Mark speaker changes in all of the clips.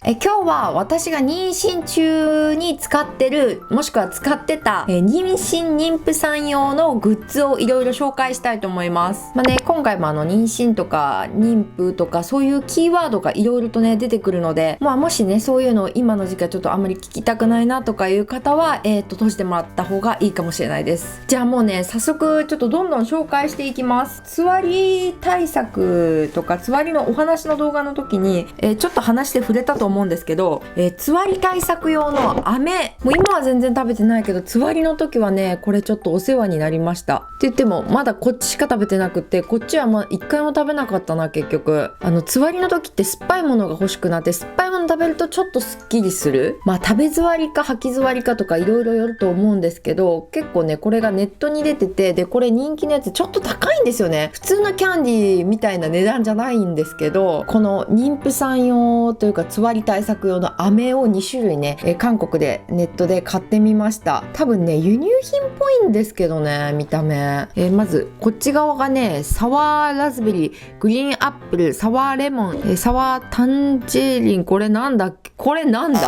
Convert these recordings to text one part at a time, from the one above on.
Speaker 1: 今日は私が妊娠中に使ってる、もしくは使ってた、妊娠妊婦さん用のグッズをいろいろ紹介したいと思います。今回も妊娠とか妊婦とかそういうキーワードがいろいろとね出てくるので、もしねそういうのを今の時期はちょっとあんまり聞きたくないなとかいう方は閉じてもらった方がいいかもしれないです。じゃあもうね早速ちょっとどんどん紹介していきます。つわり対策とかつわりのお話の動画の時に、ちょっと話して触れたと思うんですけど、つわり対策用の飴、もう今は全然食べてないけどつわりの時はねこれちょっとお世話になりました。って言ってもまだこっちしか食べてなくて、こっちは一回も食べなかったな。結局つわりの時って酸っぱいものが欲しくなって、酸っぱいもの食べるとちょっとすっきりする。食べ座りか吐き座りかとかいろいろよると思うんですけど、結構ねこれがネットに出てて、でこれ人気のやつちょっと高いんですよね。普通のキャンディーみたいな値段じゃないんですけど、この妊婦さん用というかつわり対策用の飴を2種類ね、韓国でネットで買ってみました。多分ね輸入品っぽいんですけどね、見た目。まずこっち側がねサワーラズベリー、グリーンアップル、サワーレモン、サワータンジェリン、これなんだっけ、これなんだ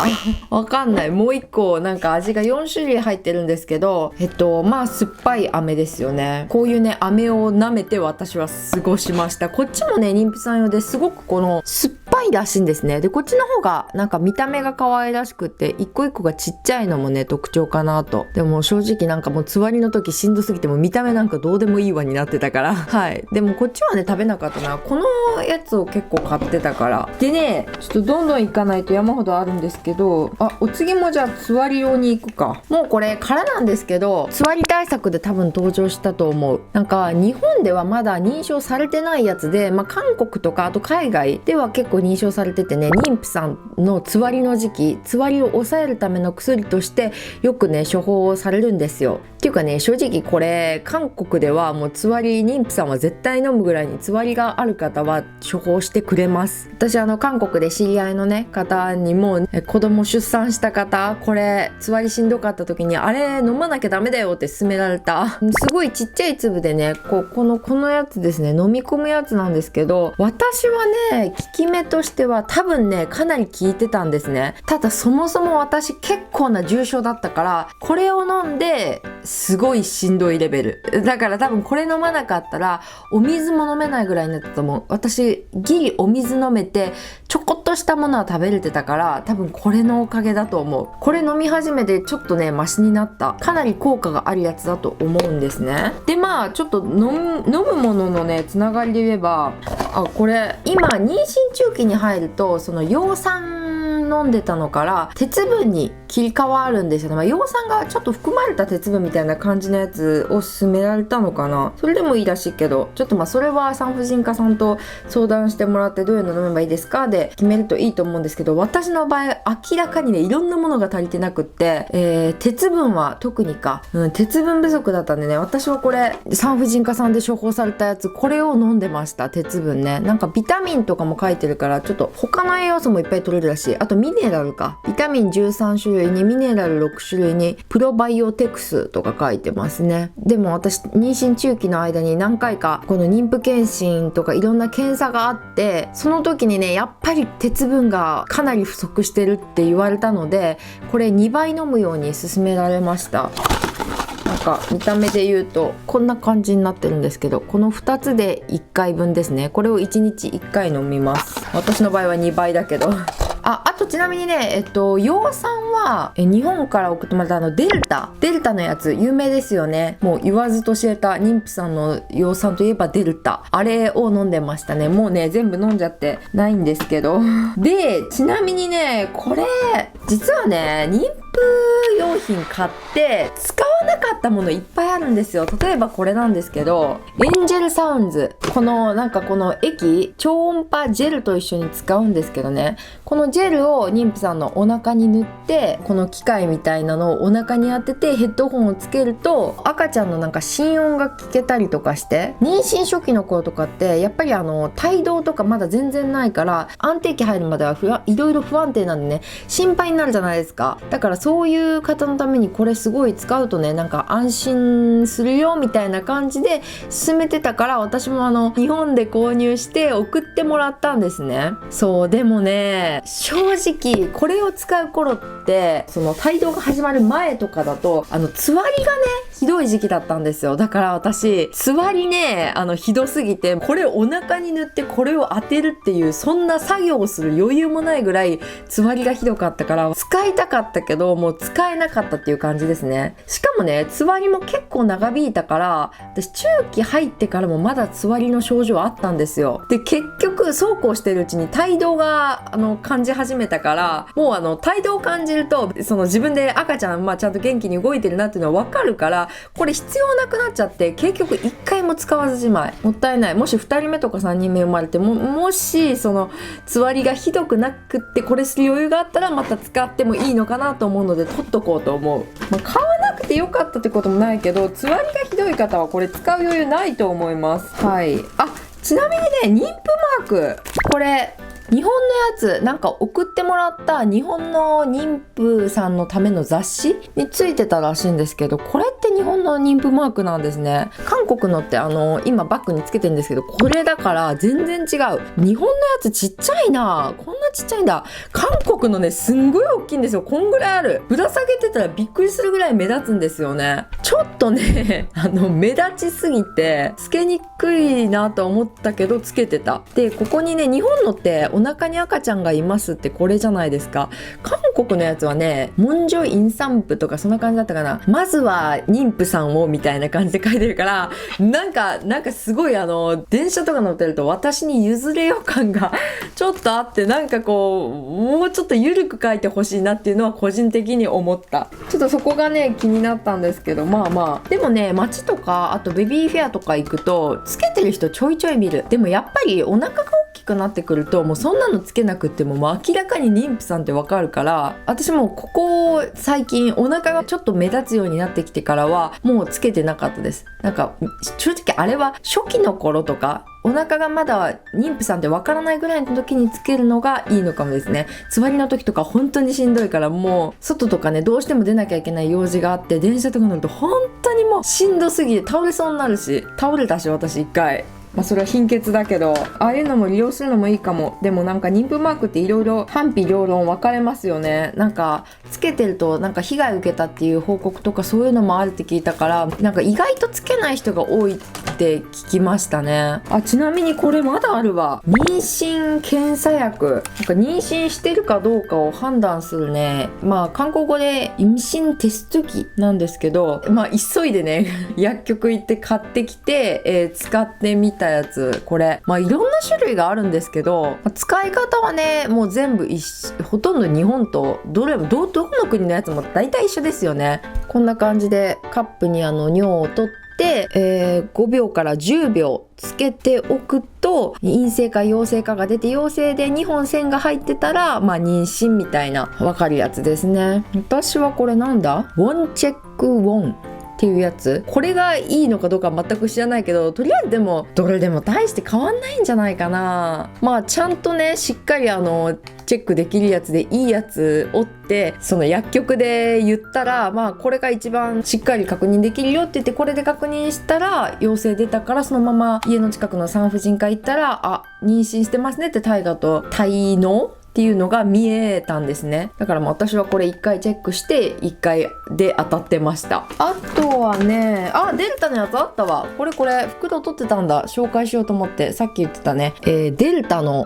Speaker 1: わかんない。もう一個なんか味が4種類入ってるんですけど、酸っぱい飴ですよね。こういうね飴を舐めて私は過ごしました。こっちもね妊婦さん用ですごくこの酸っぱいらしいんですね。でこっちの方がなんか見た目が可愛らしくて、一個一個がちっちゃいのもね特徴かなと。でも正直なんかもうつわりの時しんどすぎても見た目なんかどうでもいいわになってたからはい。でもこっちはね食べなかったな。このやつを結構買ってたから。でねちょっとどんどんいかないと山ほどあるんですけど、お次もじゃあつわり用に行くか。もうこれ空なんですけど、つわり対策で多分登場したと思う。なんか日本ではまだ認証されてないやつで、韓国とかあと海外では結構認証されててね、妊婦さんのつわりの時期、つわりを抑えるための薬としてよくね処方されるんですよ。っていうかね、正直これ韓国ではもうつわり、妊婦さんは絶対飲むぐらいにつわりがある方は処方してくれます。私韓国で知り合いのね方にも、子供出産した方、これつわりしんどかった時にあれ飲まなきゃダメだよって勧められた。すごいちっちゃい粒でね、このやつですね、飲み込むやつなんですけど、私はね効き目としては多分ねかなり効いてたんですね。ただそもそも私結構な重症だったから、これを飲んですごいしんどいレベルだから、多分これ飲まなかったらお水も飲めないぐらいになったと思う。私ギリお水飲めてちょこっとしたものは食べれてたから、多分これのおかげだと思う。これ飲み始めてちょっとねマシになった。かなり効果があるやつだと思うんですね。でちょっと飲むもののねつながりで言えば、これ今妊娠中期に入るとその葉酸飲んでたのから鉄分に切り替わるんですよね。葉酸がちょっと含まれた鉄分みたいな感じのやつを勧められたのかな。それでもいいらしいけど、ちょっとそれは産婦人科さんと相談してもらって、どういうの飲めばいいですかで決めるといいと思うんですけど、私の場合明らかにねいろんなものが足りてなくって、鉄分は特に鉄分不足だったんでね、私はこれ産婦人科さんで処方されたやつ、これを飲んでました。鉄分ね、なんかビタミンとかも書いてるから、ちょっと他の栄養素もいっぱい取れるらしい。あとミネラルか、ビタミン13種類にミネラル6種類にプロバイオテクスとか書いてますね。でも私妊娠中期の間に何回かこの妊婦検診とかいろんな検査があって、その時にねやっぱり鉄分がかなり不足してるって言われたので、これ2倍飲むように勧められました。なんか見た目で言うとこんな感じになってるんですけど、この2つで1回分ですね。これを1日1回飲みます。私の場合は2倍だけどあとちなみにね、葉酸は日本から送ってもらったデルタのやつ有名ですよね。もう言わずと知れた妊婦さんの葉酸といえばデルタ、あれを飲んでましたね。もうね全部飲んじゃってないんですけどでちなみにねこれ実はね妊婦用品買って使わなかったものいっぱいあるんですよ。例えばこれなんですけど、エンジェルサウンズ、この液超音波ジェルと一緒に使うんですけどね、このジェルを妊婦さんのお腹に塗って、この機械みたいなのをお腹に当ててヘッドホンをつけると赤ちゃんの心音が聞けたりとかして、妊娠初期の頃とかってやっぱり胎動とかまだ全然ないから安定期入るまではいろいろ不安定なんでね心配になるじゃないですか。だからそういう方のためにこれすごい使うとねねなんか安心するよみたいな感じで勧めてたから、私も日本で購入して送ってもらったんですね。そうでもね、正直これを使う頃ってその帯同が始まる前とかだとつわりがねひどい時期だったんですよ。だから私つわりねひどすぎて、これお腹に塗ってこれを当てるっていうそんな作業をする余裕もないぐらいつわりがひどかったから、使いたかったけどもう使えなかったっていう感じですね。しかもねつわりも結構長引いたから、私中期入ってからもまだつわりの症状あったんですよ。で結局そうこうしてるうちに帯同が感じ始めたから、もう帯同を感じるとその自分で赤ちゃん、ちゃんと元気に動いてるなっていうのは分かるから、これ必要なくなっちゃって結局1回も使わずじまい。もったいない。もし2人目とか3人目生まれてもしそのつわりがひどくなくってこれする余裕があったらまた使ってもいいのかなと思うので取っとこうと思う。買わなくてよかったってこともないけど、つわりがひどい方はこれ使う余裕ないと思います。はい。ちなみにね、妊婦マーク、これ日本のやつなんか送ってもらった日本の妊婦さんのための雑誌についてたらしいんですけど、これって日本の妊婦マークなんですね。韓国のって今バッグにつけてるんですけど、これだから全然違う。日本のやつちっちゃいな。こんなちっちゃいんだ。韓国のねすんごい大きいんですよ。こんぐらいある。ぶら下げてたらびっくりするぐらい目立つんですよね。ちょっとね目立ちすぎてつけにくいなと思ったけどつけてた。でここにね、日本のってお腹に赤ちゃんがいますってこれじゃないですか。韓国のやつはね、モンジョインサンプとかそんな感じだったかな。まずは妊婦さんをみたいな感じで書いてるから、なんかすごい電車とか乗ってると私に譲れよ感がちょっとあって、なんかこうもうちょっと緩く書いてほしいなっていうのは個人的に思った。ちょっとそこがね気になったんですけど、でもね、街とかあとベビーフェアとか行くとつけてる人ちょいちょい見る。でもやっぱりお腹が大きくなってくるともうそんなのつけなくっても明らかに妊婦さんってわかるから、私もここ最近お腹がちょっと目立つようになってきてからはもうつけてなかったです。なんか正直あれは初期の頃とかお腹がまだ妊婦さんってわからないぐらいの時につけるのがいいのかもですね。つわりの時とか本当にしんどいから、もう外とかねどうしても出なきゃいけない用事があって電車とか乗ると本当にもうしんどすぎて倒れそうになるし、倒れたし私一回。それは貧血だけど、ああいうのも利用するのもいいかも。でもなんか妊婦マークっていろいろ賛否両論分かれますよね。なんかつけてるとなんか被害受けたっていう報告とかそういうのもあるって聞いたから、なんか意外とつけない人が多いって聞きましたね。ちなみにこれまだあるわ。妊娠検査薬。なんか妊娠してるかどうかを判断するね。韓国語で妊娠テスト機なんですけど、急いでね薬局行って買ってきて、使ってみたやつ。これいろんな種類があるんですけど、使い方はねもう全部ほとんど日本とどの国のやつも大体一緒ですよね。こんな感じでカップに尿を取って5秒から10秒つけておくと陰性か陽性かが出て、陽性で2本線が入ってたら妊娠みたいなわかるやつですね。私はこれなんだ、ウォンチェックウォンっていうやつ。これがいいのかどうか全く知らないけど、とりあえずでもどれでも大して変わんないんじゃないかな。ちゃんとねしっかりチェックできるやつでいいやつをってその薬局で言ったら、これが一番しっかり確認できるよって言って、これで確認したら陽性出たから、そのまま家の近くの産婦人科行ったら妊娠してますねって大河と胎嚢っていうのが見えたんですね。だから私はこれ1回チェックして1回で当たってました。あとはね、デルタのやつあったわ。これ袋取ってたんだ。紹介しようと思って。さっき言ってたね、デルタの、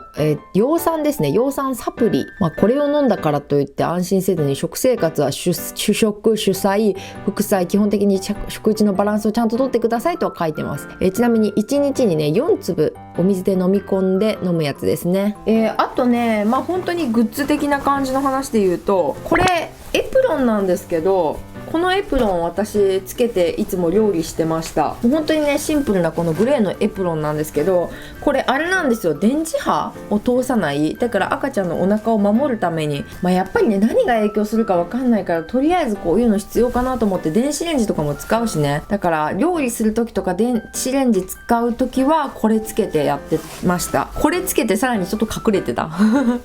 Speaker 1: 葉酸ですね。葉酸サプリ。これを飲んだからといって安心せずに、食生活は主食主菜副菜、基本的に食事のバランスをちゃんととってくださいとは書いてます。ちなみに1日にね4粒お水で飲み込んで飲むやつですね。あとね、本当にグッズ的な感じの話で言うと、これエプロンなんですけど、このエプロン私つけていつも料理してました。本当にねシンプルなこのグレーのエプロンなんですけど、これあれなんですよ、電磁波を通さない。だから赤ちゃんのお腹を守るために、やっぱりね何が影響するかわかんないから、とりあえずこういうの必要かなと思って、電子レンジとかも使うしね。だから料理する時とか電子レンジ使う時はこれつけてやってました。これつけてさらにちょっと隠れてた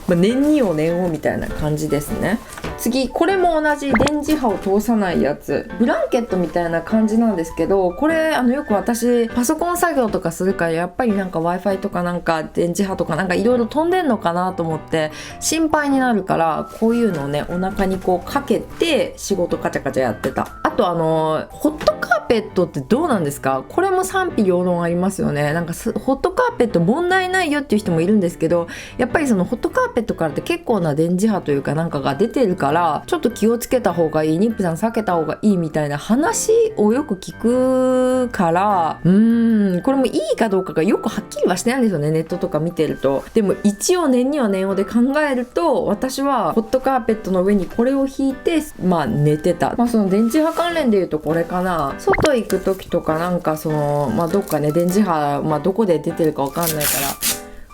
Speaker 1: 念にを念をみたいな感じですね。次これも同じ電磁波を通さないやつ、ブランケットみたいな感じなんですけど、これよく私パソコン作業とかするからやっぱりなんか Wi-Fi とかなんか電磁波とかなんかいろいろ飛んでんのかなと思って心配になるから、こういうのをねお腹にこうかけて仕事カチャカチャやってた。あとホットカーペットってどうなんですか？これも賛否両論ありますよね。なんかホットカーペット問題ないよっていう人もいるんですけど、やっぱりそのホットカーペットからって結構な電磁波というかなんかが出てるから、ちょっと気をつけた方がいい、妊婦さん避けた方がいいみたいな話をよく聞くから、これもいいかどうかがよくはっきりはしてないんですよね、ネットとか見てると。でも一応念には念をで考えると、私はホットカーペットの上にこれを引いて寝てた。その電磁波関連でいうとこれかな。外行く時とかなんかどっかね電磁波、どこで出てるかわかんないから、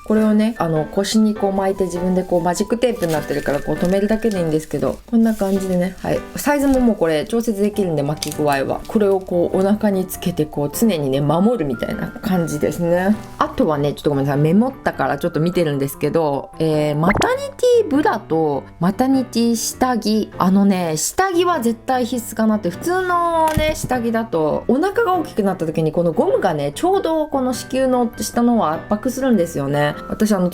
Speaker 1: これをね腰にこう巻いて、自分でこうマジックテープになってるからこう止めるだけでいいんですけど、こんな感じでね、はい、サイズももうこれ調節できるんで、巻き具合はこれをこうお腹につけてこう常にね守るみたいな感じですね。あとはねちょっとごめんなさい、メモったからちょっと見てるんですけど、マタニティブラとマタニティ下着、下着は絶対必須かなって。普通のね下着だとお腹が大きくなった時にこのゴムがねちょうどこの子宮の下の方は圧迫するんですよね。私ちょっ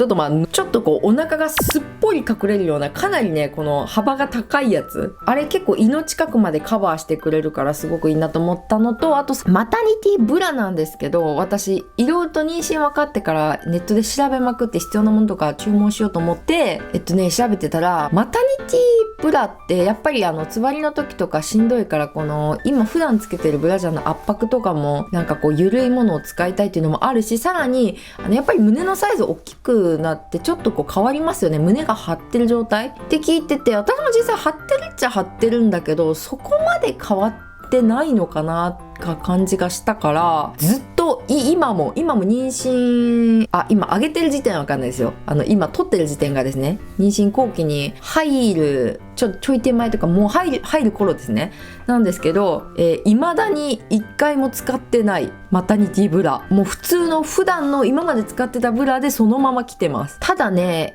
Speaker 1: とこうお腹がすっぽり隠れるようなかなりねこの幅が高いやつ、あれ結構胃の近くまでカバーしてくれるからすごくいいなと思ったのと、あとマタニティブラなんですけど、私いろいろと妊娠分かってからネットで調べまくって必要なものとか注文しようと思って調べてたら、マタニティブラってやっぱりつわりの時とかしんどいから、この今普段つけてるブラジャーの圧迫とかもなんかこう緩いものを使いたいっていうのもあるし、さらにやっぱり胸のサイズ大きくなってちょっとこう変わりますよね、胸が張ってる状態って聞いてて、私も実際張ってるっちゃ張ってるんだけど、そこまで変わってないのかなか感じがしたから、ずっと今も妊娠今上げてる時点は分かんないですよ。今撮ってる時点がですね、妊娠後期に入るちょい手前とかもう入る頃ですね、なんですけど、未だに1回も使ってないマタニティブラ、もう普段の今まで使ってたブラでそのまま着てます。ただね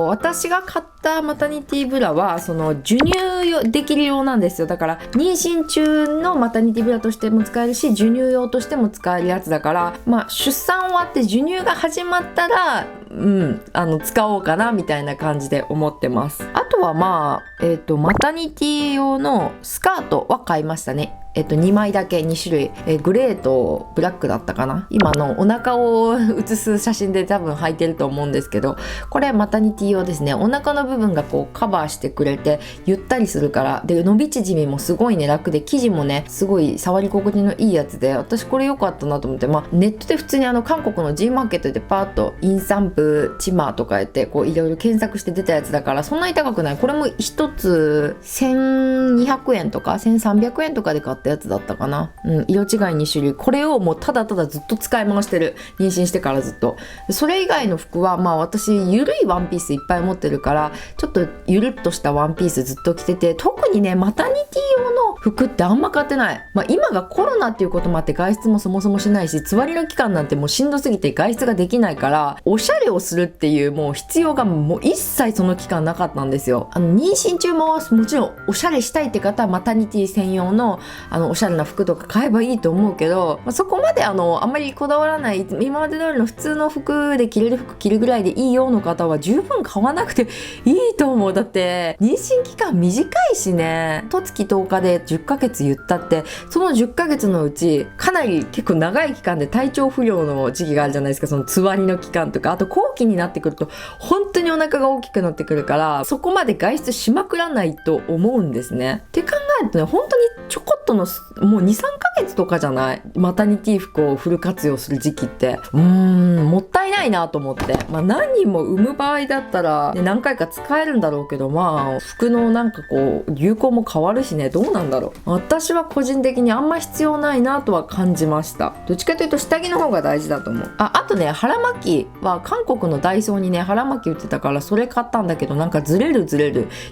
Speaker 1: 私が買ったマタニティブラはその授乳できる用なんですよ。だから妊娠中のマタニティブラとしても使えるし、授乳用としても使えるやつだから、出産終わって授乳が始まったら使おうかなみたいな感じで思ってます。あとはマタニティ用のスカートは買いましたね。2枚だけ2種類、グレーとブラックだったかな。今のお腹を写す写真で多分履いてると思うんですけど、これマタニティ用ですね。お腹の部分がこうカバーしてくれてゆったりするから、で伸び縮みもすごいね楽で、生地もねすごい触り心地のいいやつで、私これ良かったなと思って、ネットで普通に韓国の G マーケットでパーッとインサンプチマーとかやってこういろいろ検索して出たやつだから、そんなに高くない。これも1つ1200円とか1300円とかで買ったやつだったかな。色違い2種類、これをもうただただずっと使い回してる、妊娠してからずっと。それ以外の服は私ゆるいワンピースいっぱい持ってるから、ちょっとゆるっとしたワンピースずっと着てて、特にねマタニティ用の服ってあんま買ってない。今がコロナっていうこともあって外出もそもそもしないし、つわりの期間なんてもうしんどすぎて外出ができないから、おしゃれをするっていうもう必要がもう一切その期間なかったんですよ。妊娠中ももちろんおしゃれしたいって方はマタニティ専用のおしゃれな服とか買えばいいと思うけど、そこまであんまりこだわらない、今まで通りの普通の服で着れる服着るぐらいでいいよの方は十分買わなくていいと思う。だって妊娠期間短いしね、十月10日で10ヶ月言ったって、その10ヶ月のうちかなり結構長い期間で体調不良の時期があるじゃないですか。そのつわりの期間とか、あと後期になってくると本当にお腹が大きくなってくるから、そこまで外出しまくらないと思うんですね。って考えるとね、本当にちょこっとのもう 2,3 ヶ月とかじゃない、マタニティ服をフル活用する時期って。もったいないなと思って、何人も産む場合だったら、何回か使えるんだろうけど、服のなんかこう流行も変わるしね、どうなんだろう。私は個人的にあんま必要ないなとは感じました。どっちかというと下着の方が大事だと思う。あとね、腹巻きは韓国のダイソーにね腹巻き売ってたからそれ買ったんだけど、なんかずれる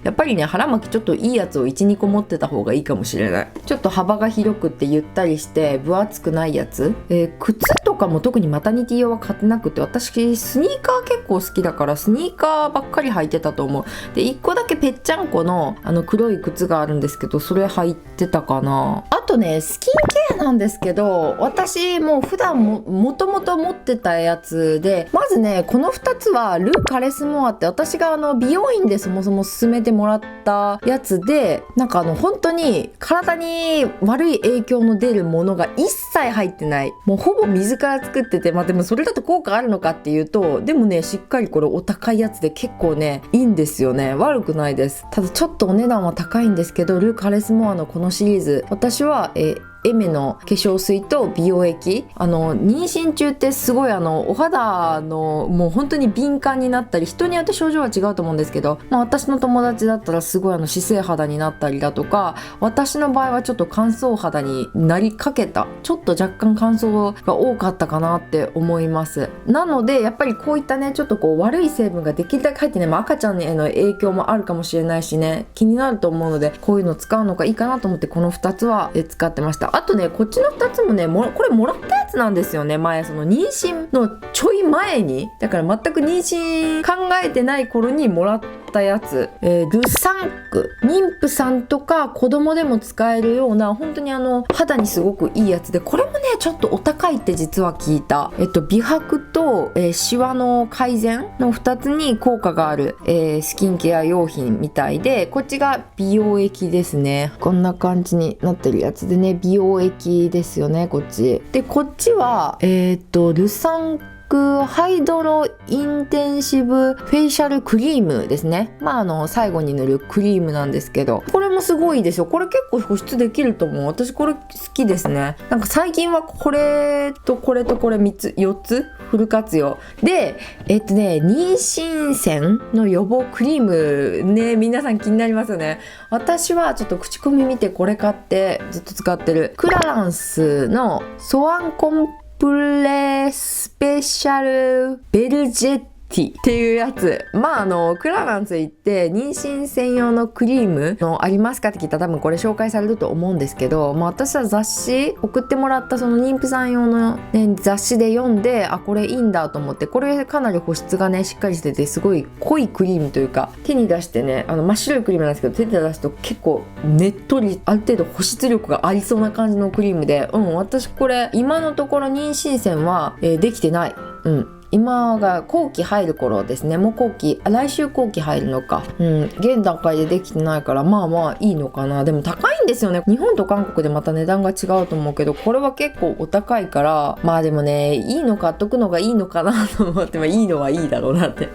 Speaker 1: やっぱりね腹巻きちょっといいやつを 1,2 個持ってた方がいいかもしれない。ちょっと幅が広くってゆったりして分厚くないやつ、靴ととかも特にマタニティ用は買ってなくて、私スニーカー結構好きだからスニーカーばっかり履いてたと思う。で1個だけぺっちゃんこの黒い靴があるんですけど、それ履いてたかな。あとねスキンケアなんですけど、私もう普段もともと持ってたやつで、まずねこの2つはル・カレスモアって私が美容院でそもそも勧めてもらったやつで、なんか本当に体に悪い影響の出るものが一切入ってない、もうほぼ水から作ってて、まあでもそれだと効果あるのかっていうと、でもねしっかりこれお高いやつで結構ねいいんですよね。悪くないです。ただちょっとお値段は高いんですけど、ル・カレスモアのこのシリーズ、私はエメの化粧水と美容液、妊娠中ってすごいお肌のもう本当に敏感になったり、人によって症状は違うと思うんですけど、私の友達だったらすごい脂性肌になったりだとか、私の場合はちょっと乾燥肌になりかけた、ちょっと若干乾燥が多かったかなって思います。なのでやっぱりこういったねちょっと悪い成分ができるだけ入ってね、赤ちゃんへの影響もあるかもしれないしね、気になると思うので、こういうの使うのがいいかなと思ってこの2つは使ってました。あとねこっちの2つもねこれもらったやつなんですよね。前その妊娠のちょい前に、だから全く妊娠考えてない頃にもらったやつ、ルサンク、妊婦さんとか子供でも使えるような本当に肌にすごくいいやつで、これもねちょっとお高いって実は聞いた。美白と、シワの改善の2つに効果がある、スキンケア用品みたいで、こっちが美容液ですね。こんな感じになってるやつでね、美容液ですよねこっちで。こっちはルサンハイドロインテンシブフェイシャルクリームですね。最後に塗るクリームなんですけど、これもすごいですよ。これ結構保湿できると思う。私これ好きですね。なんか最近はこれとこれとこれ3つ4つフル活用で、妊娠線の予防クリームね、皆さん気になりますよね。私はちょっと口コミ見てこれ買ってずっと使ってるクラランスのソアンコンプレスペシャルベルジェッティっていうやつ。クラランス行って妊娠専用のクリームのありますかって聞いたら多分これ紹介されると思うんですけど、私は雑誌送ってもらったその妊婦さん用の、雑誌で読んで、これいいんだと思って、これかなり保湿がねしっかりしてて、すごい濃いクリームというか、手に出してね真っ白いクリームなんですけど、手で出すと結構ねっとり、ある程度保湿力がありそうな感じのクリームで、私これ今のところ妊娠線は、できてない。今が後期入る頃ですね。もう後期、来週後期入るのか。現段階でできてないから、いいのかな。でも高いんですよね。日本と韓国でまた値段が違うと思うけど、これは結構お高いから、でもね、いいの買っとくのがいいのかなと思って、いいのはいいだろうなって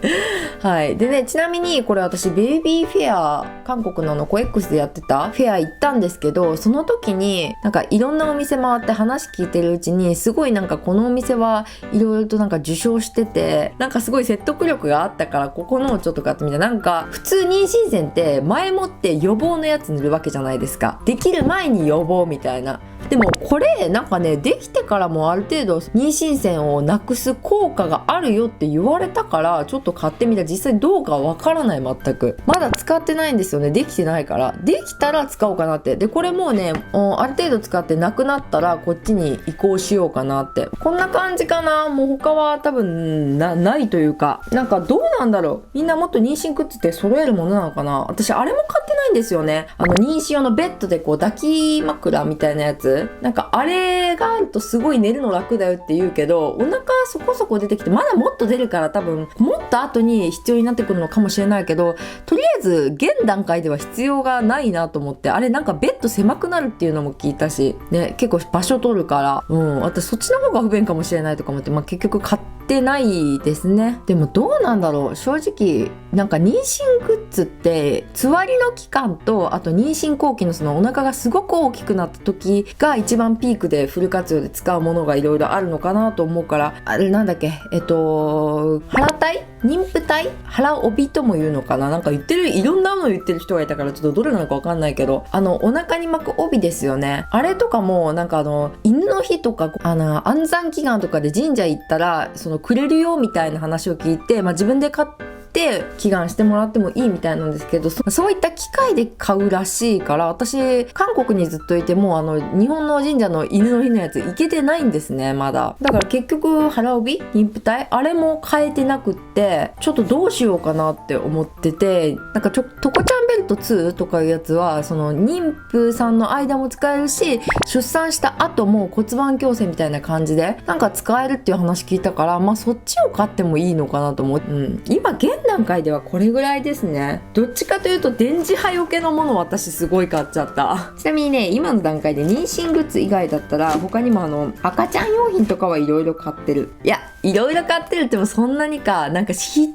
Speaker 1: はい。でね、ちなみにこれ私ベイビーフェア、韓国のコエックスでやってたフェア行ったんですけど、その時になんかいろんなお店回って話聞いてるうちに、すごいなんかこのお店はいろいろとなんか受賞してて、なんかすごい説得力があったから、ここのをちょっと買ってみた。なんか普通妊娠線って前もって予防のやつ塗るわけじゃないですか。できる前に予防みたいな。でもこれなんかね、できてからもある程度妊娠線をなくす効果があるよって言われたから、ちょっと買ってみた。実際どうかわからない。全くまだ使ってないんですよね。できてないから、できたら使おうかなって。でこれもうね、ある程度使ってなくなったらこっちに移行しようかなって。こんな感じかな。もう他は多分ないというか、なんかどうなんだろう。みんなもっと妊娠グッズって揃えるものなのかな。私あれも買ってないんですよね。妊娠用のベッドで抱き枕みたいなやつ、なんかあれがあるとすごい寝るの楽だよって言うけど、お腹そこそこ出てきて、まだもっと出るから多分もっと後に必要になってくるのかもしれないけど、とりあえず現段階では必要がないなと思って。あれなんかベッド狭くなるっていうのも聞いたしね、結構場所取るから、私そっちの方が不便かもしれないとか思って、結局買ってないですね。でもどうなんだろう。正直なんか妊娠グッズってつわりの期間と、あと妊娠後期のそのお腹がすごく大きくなった時が一番ピークでフル活用で使うものがいろいろあるのかなと思うから、あれなんだっけ、腹帯、妊婦帯、腹帯とも言うのかな。なんか言ってる、いろんなの言ってる人がいたから、ちょっとどれなのかわかんないけど、お腹に巻く帯ですよね。あれとかもなんか犬の日とか安産祈願とかで神社行ったらそのくれるよみたいな話を聞いて、自分で買っって祈願してもらってもいいみたいなんですけど、そういった機械で買うらしいから、私韓国にずっといても日本の神社の犬の日のやついけてないんですね、まだ。だから結局腹帯妊婦帯あれも変えてなくって、ちょっとどうしようかなって思ってて、なんかトコちゃんベルト2とかいうやつはその妊婦さんの間も使えるし、出産した後も骨盤矯正みたいな感じでなんか使えるっていう話聞いたから、まあそっちを買ってもいいのかなと思う。今現段階ではこれぐらいですね。どっちかというと電磁波よけのものを私すごい買っちゃった。ちなみにね、今の段階で妊娠グッズ以外だったら他にも赤ちゃん用品とかはいろいろ買ってる。いや、いろいろ買ってるってもそんなにか、なんか絶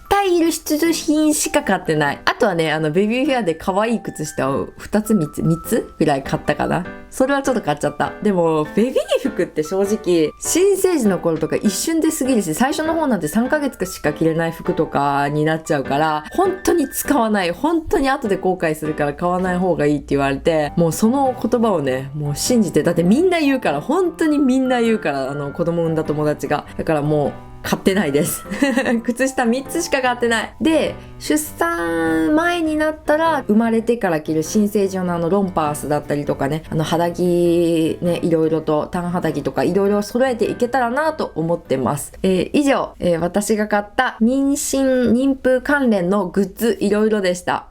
Speaker 1: 対いる必需品しか買ってない。あとはね、ベビーフェアで可愛い靴下を2つ3つぐらい買ったかな。それはちょっと買っちゃった。でもベビー服って正直新生児の頃とか一瞬で過ぎるし、最初の方なんて3ヶ月しか着れない服とかになっちゃうから、本当に使わない、本当に後で後悔するから買わない方がいいって言われて、もうその言葉をね、もう信じて、だってみんな言うから、本当にみんな言うから、子供産んだ友達が。だからもう買ってないです靴下3つしか買ってない。で、出産前になったら生まれてから着る新生児用のロンパースだったりとかね、肌着ね、いろいろと単肌着とかいろいろ揃えていけたらなと思ってます。以上、私が買った妊娠妊婦関連のグッズいろいろでした。